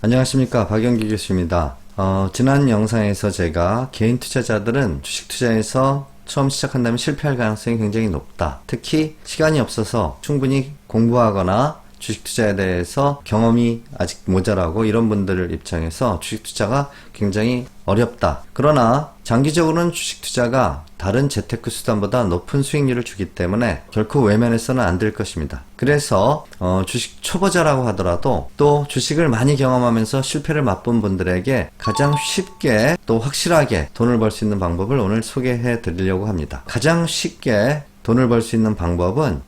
안녕하십니까, 박영기 교수입니다. 지난 영상에서 제가 개인 투자자들은 주식 투자에서 처음 시작한다면 실패할 가능성이 굉장히 높다. 특히 시간이 없어서 충분히 공부하거나 주식 투자에 대해서 경험이 아직 모자라고 이런 분들 입장에서 주식 투자가 굉장히 어렵다. 그러나 장기적으로는 주식 투자가 다른 재테크 수단보다 높은 수익률을 주기 때문에 결코 외면해서는 안 될 것입니다. 그래서 주식 초보자라고 하더라도 또 주식을 많이 경험하면서 실패를 맛본 분들에게 가장 쉽게 또 확실하게 돈을 벌 수 있는 방법을 오늘 소개해 드리려고 합니다. 가장 쉽게 돈을 벌 수 있는 방법은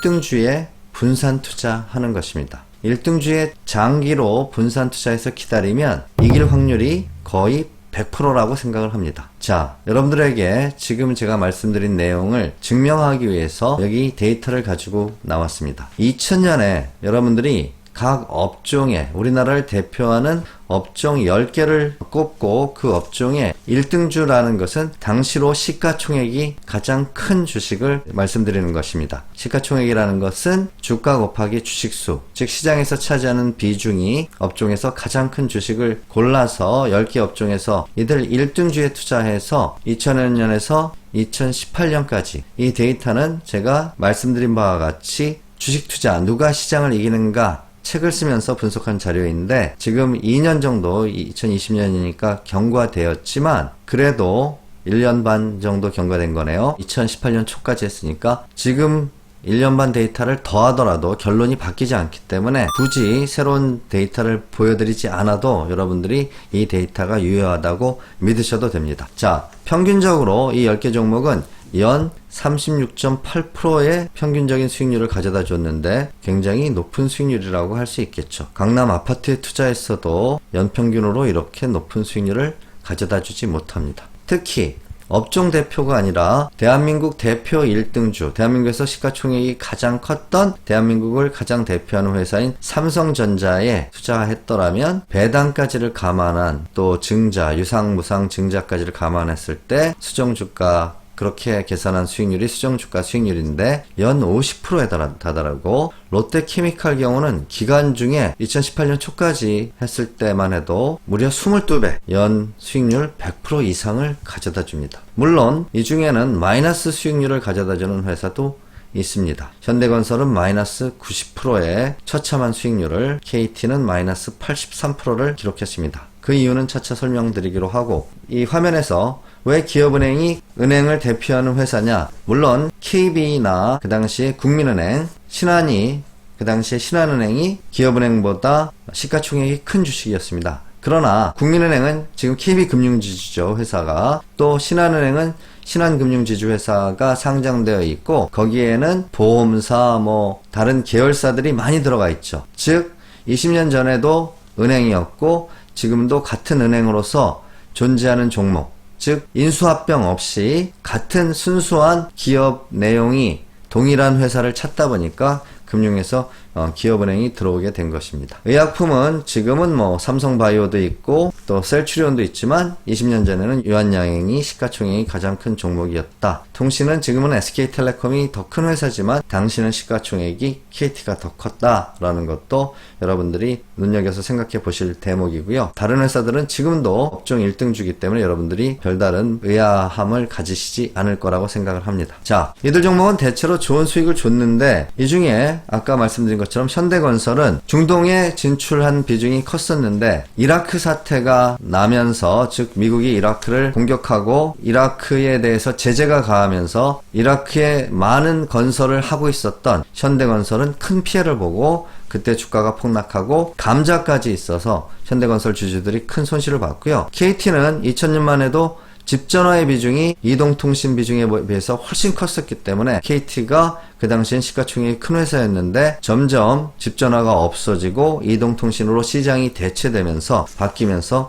1등주에 분산 투자하는 것입니다. 1등주에 장기로 분산 투자해서 기다리면 이길 확률이 거의 100%라고 생각을 합니다. 자, 여러분들에게 지금 제가 말씀드린 내용을 증명하기 위해서 여기 데이터를 가지고 나왔습니다. 2000년에 여러분들이 각 업종에 우리나라를 대표하는 업종 10개를 꼽고 그 업종의 1등주라는 것은 당시로 시가총액이 가장 큰 주식을 말씀드리는 것입니다. 시가총액이라는 것은 주가 곱하기 주식수, 즉 시장에서 차지하는 비중이 업종에서 가장 큰 주식을 골라서 10개 업종에서 이들 1등주에 투자해서 2000년에서 2018년까지 이 데이터는 제가 말씀드린 바와 같이 주식 투자 누가 시장을 이기는가 책을 쓰면서 분석한 자료인데 지금 2년 정도 2020년이니까 경과되었지만 그래도 1년 반 정도 경과된 거네요. 2018년 초까지 했으니까 지금 1년 반 데이터를 더하더라도 결론이 바뀌지 않기 때문에 굳이 새로운 데이터를 보여드리지 않아도 여러분들이 이 데이터가 유효하다고 믿으셔도 됩니다. 자, 평균적으로 이 10개 종목은 연 36.8%의 평균적인 수익률을 가져다 줬는데 굉장히 높은 수익률이라고 할 수 있겠죠. 강남 아파트에 투자했어도 연평균으로 이렇게 높은 수익률을 가져다 주지 못합니다. 특히 업종 대표가 아니라 대한민국 대표 1등주, 대한민국에서 시가총액이 가장 컸던 대한민국을 가장 대표하는 회사인 삼성전자에 투자했더라면 배당까지를 감안한 또 증자, 유상무상 증자까지를 감안했을 때 수정주가 그렇게 계산한 수익률이 수정주가 수익률인데 연 50%에 다다르고 롯데케미칼 경우는 기간 중에 2018년 초까지 했을 때만 해도 무려 22배 연 수익률 100% 이상을 가져다 줍니다. 물론 이 중에는 마이너스 수익률을 가져다 주는 회사도 있습니다. 현대건설은 마이너스 90%의 처참한 수익률을, KT는 마이너스 83%를 기록했습니다. 그 이유는 차차 설명드리기로 하고, 이 화면에서 왜 기업은행이 은행을 대표하는 회사냐? 물론 KB나 그 당시에 국민은행, 신한이 그 당시에 신한은행이 기업은행보다 시가총액이 큰 주식이었습니다. 그러나 국민은행은 지금 KB금융지주죠, 회사가. 또 신한은행은 신한금융지주회사가 상장되어 있고 거기에는 보험사 다른 계열사들이 많이 들어가 있죠. 즉 20년 전에도 은행이었고 지금도 같은 은행으로서 존재하는 종목, 즉 인수합병 없이 같은 순수한 기업 내용이 동일한 회사를 찾다 보니까 금융에서 기업은행이 들어오게 된 것입니다. 의약품은 지금은 삼성바이오도 있고 또 셀츄리온도 있지만 20년 전에는 유한양행이 시가총액이 가장 큰 종목이었다. 통신은 지금은 SK텔레콤이 더 큰 회사지만 당시는 시가총액이 KT가 더 컸다라는 것도 여러분들이 눈여겨서 생각해 보실 대목이고요. 다른 회사들은 지금도 업종 1등주기 때문에 여러분들이 별다른 의아함을 가지시지 않을 거라고 생각을 합니다. 자, 이들 종목은 대체로 좋은 수익을 줬는데 이 중에 아까 말씀드린 것처럼 현대건설은 중동에 진출한 비중이 컸었는데 이라크 사태가 나면서, 즉 미국이 이라크를 공격하고 이라크에 대해서 제재가 가하면서 이라크에 많은 건설을 하고 있었던 현대건설은 큰 피해를 보고 그때 주가가 폭락하고 감자까지 있어서 현대건설 주주들이 큰 손실을 봤고요. KT는 2000년만 해도 집전화의 비중이 이동통신 비중에 비해서 훨씬 컸었기 때문에 KT가 그 당시엔 시가총액이 큰 회사였는데 점점 집전화가 없어지고 이동통신으로 시장이 대체되면서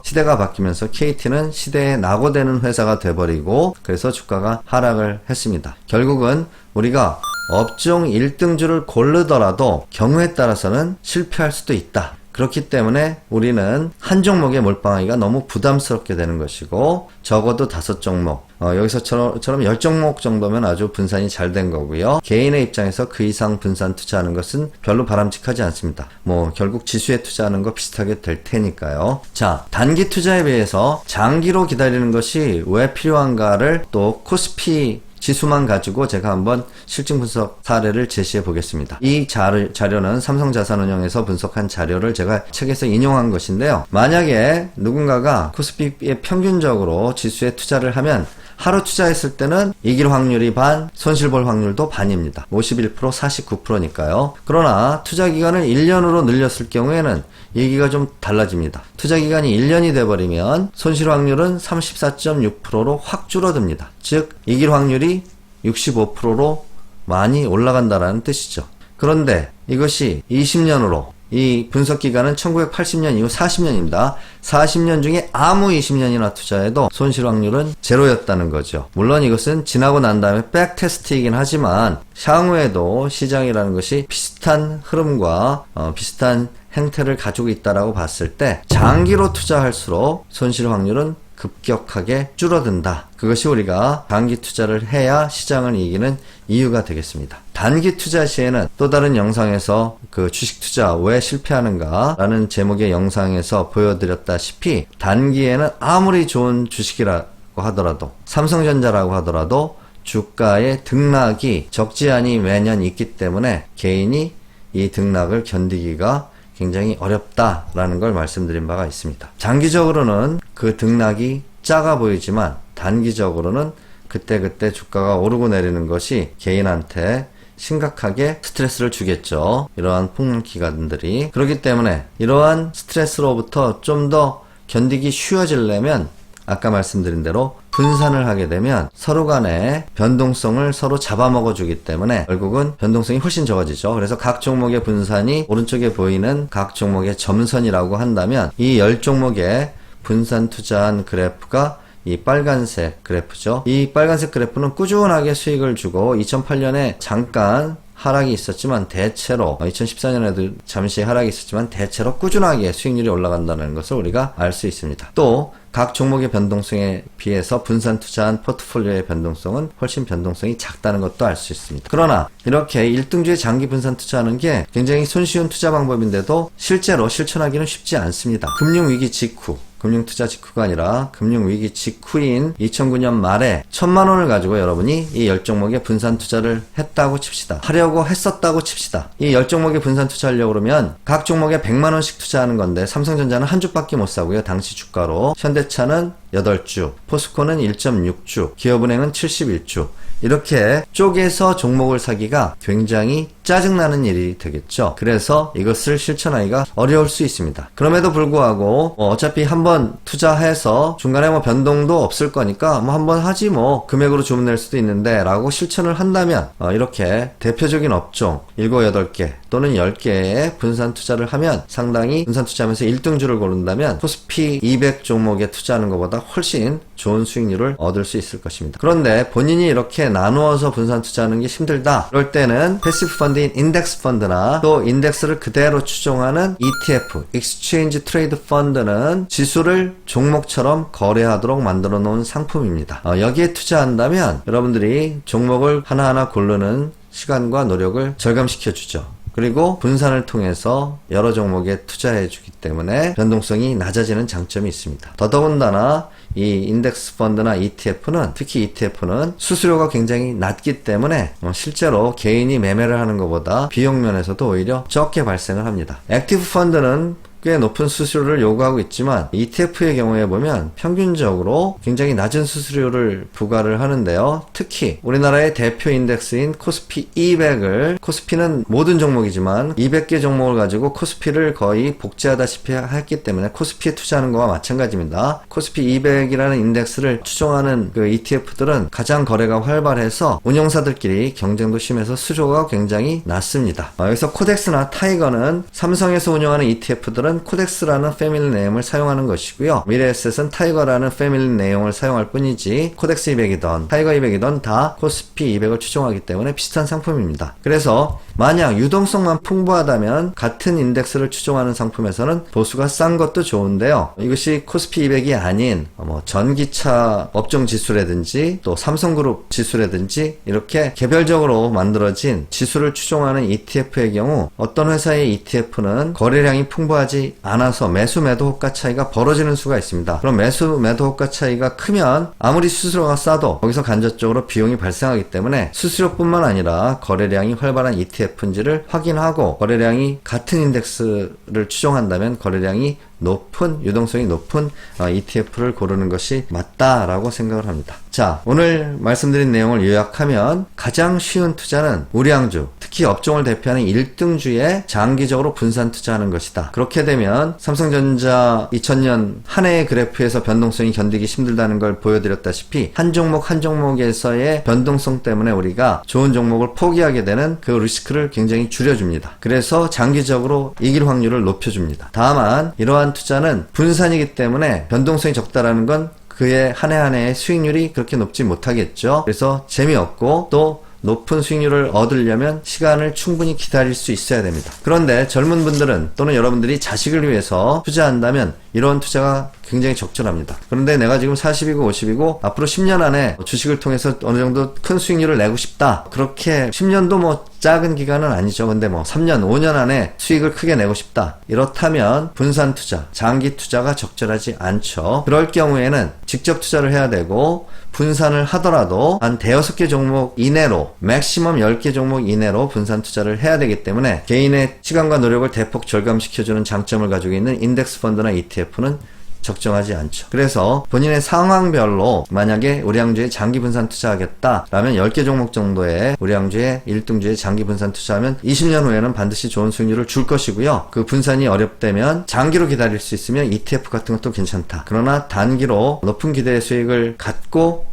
시대가 바뀌면서 KT는 시대에 낙오되는 회사가 돼버리고 그래서 주가가 하락을 했습니다. 결국은 우리가 업종 1등주를 고르더라도 경우에 따라서는 실패할 수도 있다. 그렇기 때문에 우리는 한 종목에 몰빵하기가 너무 부담스럽게 되는 것이고, 적어도 5종목, 여기서처럼 10종목 정도면 아주 분산이 잘 된 거고요. 개인의 입장에서 그 이상 분산 투자하는 것은 별로 바람직하지 않습니다. 결국 지수에 투자하는 거 비슷하게 될 테니까요. 자, 단기 투자에 비해서 장기로 기다리는 것이 왜 필요한가를 또 코스피 지수만 가지고 제가 한번 실증 분석 사례를 제시해 보겠습니다. 이 자료는 삼성자산운용에서 분석한 자료를 제가 책에서 인용한 것인데요. 만약에 누군가가 코스피에 평균적으로 지수에 투자를 하면 하루 투자했을 때는 이길 확률이 반, 손실 볼 확률도 반입니다. 51%, 49%니까요. 그러나 투자 기간을 1년으로 늘렸을 경우에는 얘기가 좀 달라집니다. 투자 기간이 1년이 돼버리면 손실 확률은 34.6%로 확 줄어듭니다. 즉 이길 확률이 65%로 많이 올라간다라는 뜻이죠. 그런데 이것이 20년으로, 이 분석 기간은 1980년 이후 40년입니다. 40년 중에 아무 20년이나 투자해도 손실 확률은 제로였다는 거죠. 물론 이것은 지나고 난 다음에 백테스트이긴 하지만 향후에도 시장이라는 것이 비슷한 흐름과 비슷한 행태를 가지고 있다라고 봤을 때 장기로 투자할수록 손실 확률은 급격하게 줄어든다. 그것이 우리가 단기 투자를 해야 시장을 이기는 이유가 되겠습니다. 단기 투자 시에는 또 다른 영상에서 그 주식 투자 왜 실패하는가 라는 제목의 영상에서 보여드렸다시피 단기에는 아무리 좋은 주식이라고 하더라도, 삼성전자라고 하더라도 주가의 등락이 적지 않이 매년 있기 때문에 개인이 이 등락을 견디기가 굉장히 어렵다라는 걸 말씀드린 바가 있습니다. 장기적으로는 그 등락이 작아 보이지만 단기적으로는 그때그때 주가가 오르고 내리는 것이 개인한테 심각하게 스트레스를 주겠죠. 이러한 폭락 기간들이. 그렇기 때문에 이러한 스트레스로부터 좀 더 견디기 쉬워지려면 아까 말씀드린 대로 분산을 하게 되면 서로 간의 변동성을 서로 잡아먹어 주기 때문에 결국은 변동성이 훨씬 적어지죠. 그래서 각 종목의 분산이 오른쪽에 보이는 각 종목의 점선이라고 한다면 이 10종목의 분산 투자한 그래프가 이 빨간색 그래프죠. 이 빨간색 그래프는 꾸준하게 수익을 주고 2008년에 잠깐 하락이 있었지만 대체로 2014년에도 잠시 하락이 있었지만 대체로 꾸준하게 수익률이 올라간다는 것을 우리가 알 수 있습니다. 또 각 종목의 변동성에 비해서 분산 투자한 포트폴리오의 변동성은 훨씬 변동성이 작다는 것도 알 수 있습니다. 그러나 이렇게 1등주에 장기 분산 투자하는 게 굉장히 손쉬운 투자 방법인데도 실제로 실천하기는 쉽지 않습니다. 금융위기 직후, 금융투자 직후가 아니라 금융위기 직후인 2009년 말에 1000만 원을 가지고 여러분이 이 10종목에 분산 투자를 했다고 칩시다. 하려고 했었다고 칩시다. 이 10종목에 분산 투자하려고 그러면 각 종목에 100만 원씩 투자하는 건데 삼성전자는 한 주밖에 못 사고요. 당시 주가로. 현대차는 8주, 포스코는 1.6주, 기업은행은 71주. 이렇게 쪼개서 종목을 사기가 굉장히 짜증나는 일이 되겠죠. 그래서 이것을 실천하기가 어려울 수 있습니다. 그럼에도 불구하고 어차피 한번 투자해서 중간에 변동도 없을 거니까 한번 하지 금액으로 주문낼 수도 있는데 라고 실천을 한다면 이렇게 대표적인 업종 7, 8개 또는 10개의 분산 투자를 하면 상당히 분산 투자하면서 1등주를 고른다면 코스피 200 종목에 투자하는 것보다 훨씬 좋은 수익률을 얻을 수 있을 것입니다. 그런데 본인이 이렇게 나누어서 분산 투자하는 게 힘들다. 그럴 때는 패시브 펀드인 인덱스 펀드나 또 인덱스를 그대로 추종하는 ETF, Exchange Trade Fund는 지수를 종목처럼 거래하도록 만들어 놓은 상품입니다. 여기에 투자한다면 여러분들이 종목을 하나하나 고르는 시간과 노력을 절감시켜 주죠. 그리고 분산을 통해서 여러 종목에 투자해 주기 때문에 변동성이 낮아지는 장점이 있습니다. 더더군다나 이 인덱스 펀드나 ETF는, 특히 ETF는 수수료가 굉장히 낮기 때문에 실제로 개인이 매매를 하는 것보다 비용 면에서도 오히려 적게 발생을 합니다. 액티브 펀드는 꽤 높은 수수료를 요구하고 있지만 ETF의 경우에 보면 평균적으로 굉장히 낮은 수수료를 부과를 하는데요. 특히 우리나라의 대표 인덱스인 코스피 200을, 코스피는 모든 종목이지만 200개 종목을 가지고 코스피를 거의 복제하다시피 했기 때문에 코스피에 투자하는 거와 마찬가지입니다. 코스피 200이라는 인덱스를 추종하는 그 ETF들은 가장 거래가 활발해서 운용사들끼리 경쟁도 심해서 수수료가 굉장히 낮습니다. 여기서 코덱스나 타이거는 삼성에서 운영하는 ETF들은 투자는 코덱스라는 패밀리 네임을 사용하는 것이고요. 미래에셋은 타이거라는 패밀리 네임을 사용할 뿐이지 코덱스 200이던 타이거 200이던 다 코스피 200을 추종하기 때문에 비슷한 상품입니다. 그래서 만약 유동성만 풍부하다면 같은 인덱스를 추종하는 상품에서는 보수가 싼 것도 좋은데요. 이것이 코스피 200이 아닌 전기차 업종 지수라든지 또 삼성그룹 지수라든지 이렇게 개별적으로 만들어진 지수를 추종하는 ETF의 경우 어떤 회사의 ETF는 거래량이 풍부하지 않아서 매수 매도 호가 차이가 벌어지는 수가 있습니다. 그럼 매수 매도 호가 차이가 크면 아무리 수수료가 싸도 거기서 간접적으로 비용이 발생하기 때문에 수수료뿐만 아니라 거래량이 활발한 ETF인지를 확인하고 거래량이 같은 인덱스를 추종한다면 거래량이 높은, 유동성이 높은 ETF를 고르는 것이 맞다라고 생각을 합니다. 자, 오늘 말씀드린 내용을 요약하면 가장 쉬운 투자는 우량주, 특히 업종을 대표하는 1등주에 장기적으로 분산 투자하는 것이다. 그렇게 되면 삼성전자 2000년 한 해의 그래프에서 변동성이 견디기 힘들다는 걸 보여드렸다시피 한 종목 한 종목에서의 변동성 때문에 우리가 좋은 종목을 포기하게 되는 그 리스크를 굉장히 줄여줍니다. 그래서 장기적으로 이길 확률을 높여줍니다. 다만 이러한 투자는 분산이기 때문에 변동성이 적다라는 건 그의 한 해 한 해의 수익률이 그렇게 높지 못하겠죠. 그래서 재미없고 또 높은 수익률을 얻으려면 시간을 충분히 기다릴 수 있어야 됩니다. 그런데 젊은 분들은 또는 여러분들이 자식을 위해서 투자한다면 이런 투자가 굉장히 적절합니다. 그런데 내가 지금 40이고 50이고 앞으로 10년 안에 주식을 통해서 어느 정도 큰 수익률을 내고 싶다. 그렇게 10년도 작은 기간은 아니죠. 근데 3년, 5년 안에 수익을 크게 내고 싶다. 이렇다면 분산 투자, 장기 투자가 적절하지 않죠. 그럴 경우에는 직접 투자를 해야 되고 분산을 하더라도 한 대여섯 개 종목 이내로 맥시멈 10개 종목 이내로 분산 투자를 해야 되기 때문에 개인의 시간과 노력을 대폭 절감시켜주는 장점을 가지고 있는 인덱스 펀드나 ETF는 적정하지 않죠. 그래서 본인의 상황별로 만약에 우량주에 장기 분산 투자하겠다라면 10개 종목 정도의 우량주에 1등주에 장기 분산 투자하면 20년 후에는 반드시 좋은 수익률을 줄 것이고요. 그 분산이 어렵다면 장기로 기다릴 수 있으면 ETF 같은 것도 괜찮다. 그러나 단기로 높은 기대의 수익을 갖고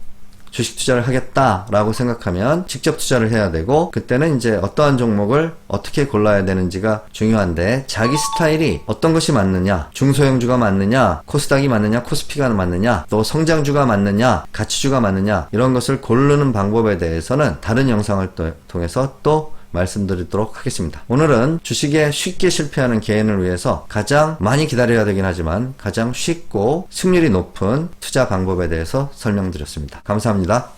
주식 투자를 하겠다라고 생각하면 직접 투자를 해야 되고 그때는 이제 어떠한 종목을 어떻게 골라야 되는지가 중요한데 자기 스타일이 어떤 것이 맞느냐, 중소형주가 맞느냐, 코스닥이 맞느냐, 코스피가 맞느냐, 또 성장주가 맞느냐, 가치주가 맞느냐 이런 것을 고르는 방법에 대해서는 다른 영상을 통해서 또 말씀드리도록 하겠습니다. 오늘은 주식에 쉽게 실패하는 개인을 위해서 가장 많이 기다려야 되긴 하지만 가장 쉽고 승률이 높은 투자 방법에 대해서 설명드렸습니다. 감사합니다.